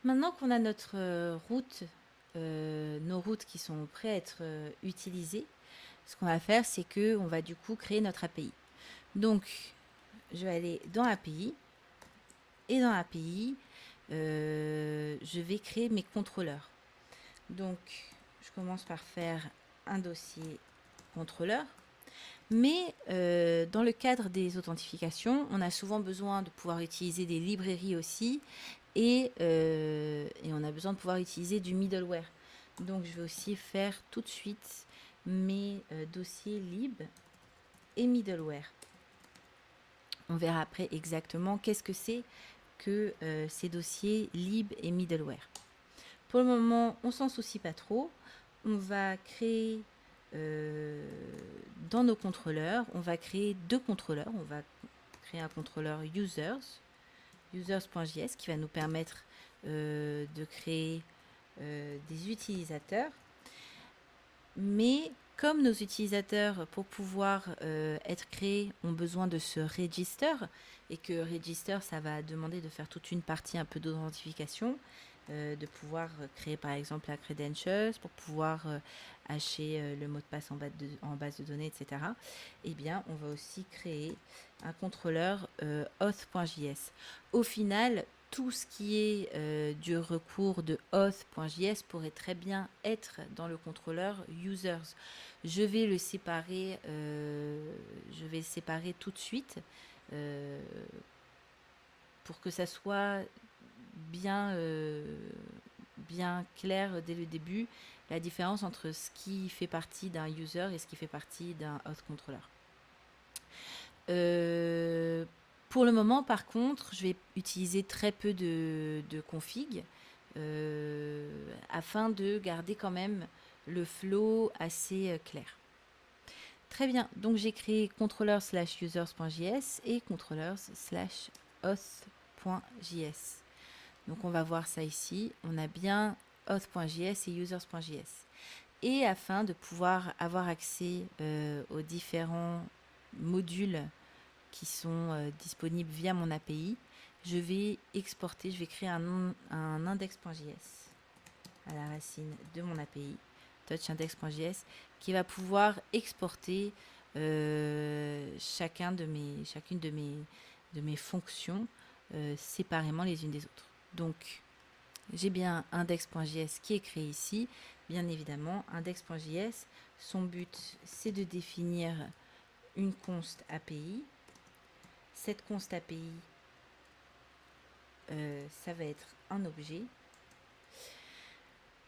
Maintenant qu'on a notre route, nos routes qui sont prêtes à être utilisées, ce qu'on va faire, c'est que on va du coup créer notre API. Donc, je vais aller dans API et dans API, je vais créer mes contrôleurs. Donc, je commence par faire un dossier contrôleur. Mais dans le cadre des authentifications, on a souvent besoin de pouvoir utiliser des librairies aussi et on a besoin de pouvoir utiliser du middleware. Donc je vais aussi faire tout de suite mes dossiers lib et middleware. On verra après exactement qu'est-ce que c'est que ces dossiers lib et middleware. Pour le moment, on s'en soucie pas trop. On va créer dans nos contrôleurs, on va créer deux contrôleurs. On va créer un contrôleur users.js qui va nous permettre de créer des utilisateurs. Mais comme nos utilisateurs, pour pouvoir être créés, ont besoin de ce register, et que register, ça va demander de faire toute une partie un peu d'authentification, de pouvoir créer par exemple la credentials, pour pouvoir hacher le mot de passe en base de données, etc. Eh bien, on va aussi créer un contrôleur auth.js. Au final, tout ce qui est du recours de auth.js pourrait très bien être dans le contrôleur users. Je vais le séparer, tout de suite pour que ça soit bien, bien clair dès le début la différence entre ce qui fait partie d'un user et ce qui fait partie d'un auth controller. Pour le moment, par contre, je vais utiliser très peu de config afin de garder quand même le flow assez clair. Très bien, donc j'ai créé controller/users.js et controllers/auth.js. Donc on va voir ça ici, on a bien auth.js et users.js. Et afin de pouvoir avoir accès aux différents modules qui sont disponibles via mon API, je vais exporter, je vais créer un index.js à la racine de mon API, touchindex.js, qui va pouvoir exporter chacune de mes fonctions séparément les unes des autres. Donc, j'ai bien index.js qui est créé ici. Bien évidemment, index.js, son but, c'est de définir une const API. Cette const API, ça va être un objet.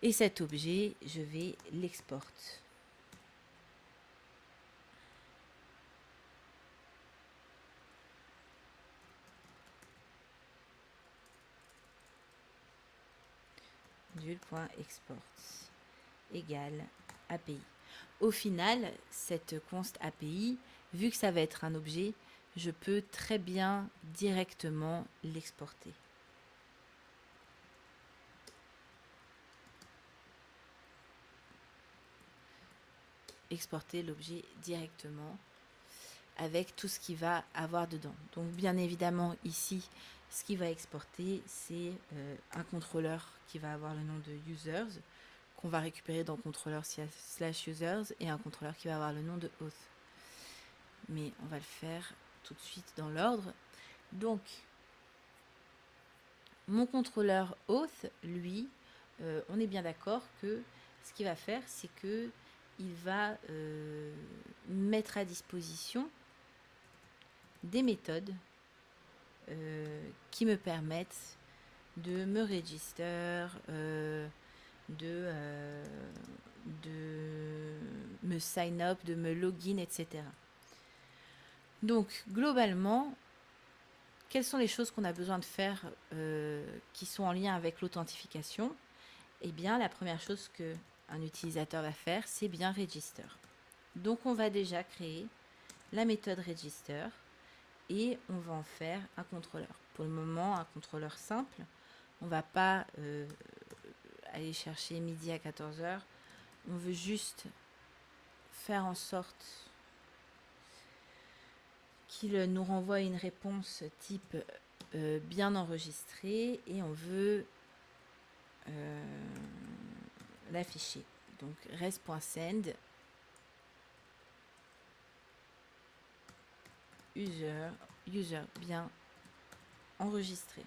Et cet objet, je vais l'exporter. Module.export égale API. Au final, cette const API, vu que ça va être un objet, je peux très bien directement l'exporter. Exporter l'objet directement avec tout ce qu'il va avoir dedans. Donc bien évidemment ici, ce qui va exporter, c'est un contrôleur qui va avoir le nom de users, qu'on va récupérer dans contrôleur/users, et un contrôleur qui va avoir le nom de auth. Mais on va le faire tout de suite dans l'ordre. Donc, mon contrôleur auth, lui, on est bien d'accord que ce qu'il va faire, c'est que il va mettre à disposition des méthodes qui me permettent de me register, de me sign up, de me login, etc. Donc, globalement, quelles sont les choses qu'on a besoin de faire qui sont en lien avec l'authentification? Eh bien, la première chose qu'un utilisateur va faire, c'est bien register. Donc, on va déjà créer la méthode register et on va en faire un contrôleur. Pour le moment, un contrôleur simple. On ne va pas aller chercher midi à 14h. On veut juste faire en sorte qu'il nous renvoie une réponse type bien enregistrée, et on veut l'afficher. Donc res.send user bien enregistré.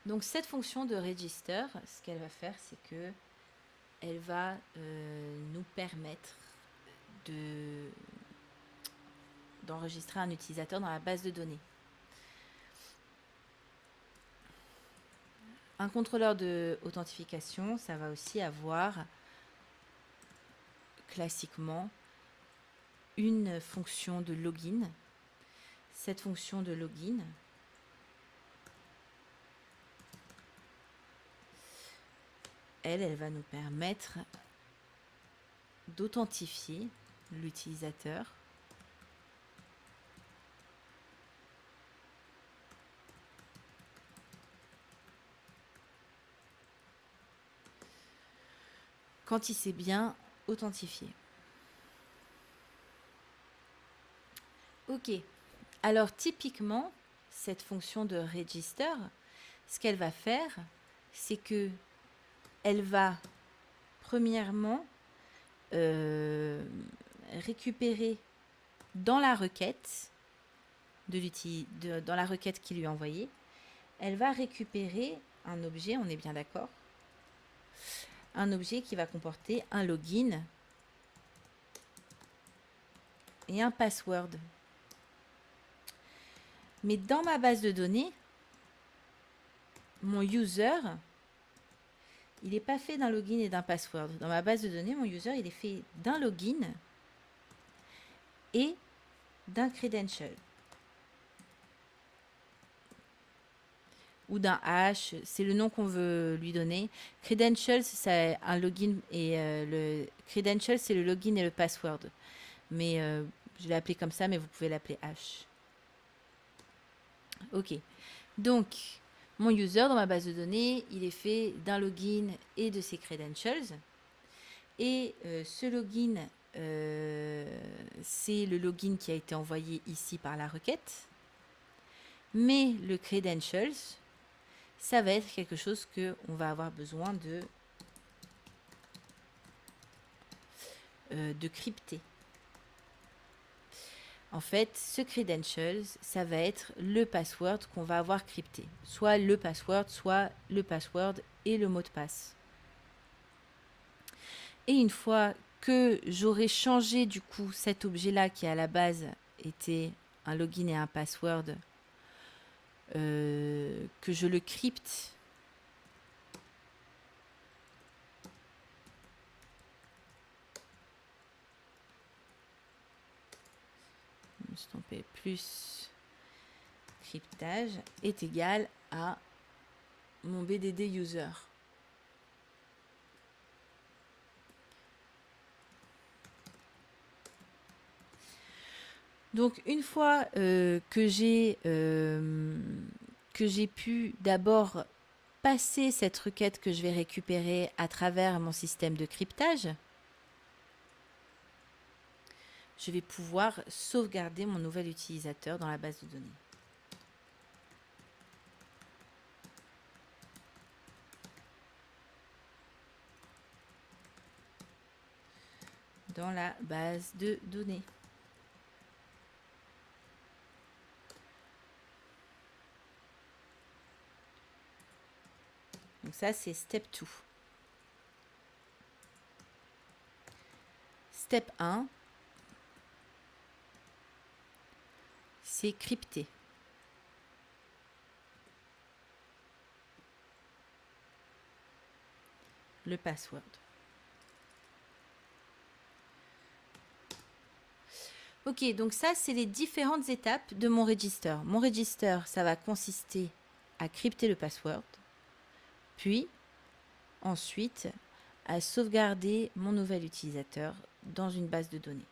Donc cette fonction de register, ce qu'elle va faire, c'est que elle va nous permettre d'enregistrer un utilisateur dans la base de données. Un contrôleur de authentification, ça va aussi avoir classiquement une fonction de login. Cette fonction de login, elle va nous permettre d'authentifier l'utilisateur quand il s'est bien authentifié. Ok, alors typiquement, cette fonction de register, ce qu'elle va faire, c'est que elle va premièrement récupérer dans la requête dans la requête qui lui est envoyée, elle va récupérer un objet, on est bien d'accord, un objet qui va comporter un login et un password. Mais dans ma base de données, mon user, il n'est pas fait d'un login et d'un password. Dans ma base de données, mon user, il est fait d'un login et d'un credential. Ou d'un hash, c'est le nom qu'on veut lui donner. Credentials, c'est un login et le credential, c'est le login et le password. Mais je l'ai appelé comme ça, mais vous pouvez l'appeler hash. Ok. Donc, mon user dans ma base de données, il est fait d'un login et de ses credentials. Et ce login, c'est le login qui a été envoyé ici par la requête. Mais le credentials, ça va être quelque chose qu'on va avoir besoin de crypter. En fait, ce credentials, ça va être le password qu'on va avoir crypté. Soit le password et le mot de passe. Et une fois que j'aurai changé du coup cet objet-là qui à la base était un login et un password, que je le crypte plus cryptage est égal à mon BDD user. Donc une fois que j'ai pu d'abord passer cette requête que je vais récupérer à travers mon système de cryptage, je vais pouvoir sauvegarder mon nouvel utilisateur dans la base de données. Dans la base de données. Donc ça, c'est step 2. Step 1, c'est crypter. Le password. Ok, donc ça, c'est les différentes étapes de mon register. Mon register, ça va consister à crypter le password, puis ensuite à sauvegarder mon nouvel utilisateur dans une base de données.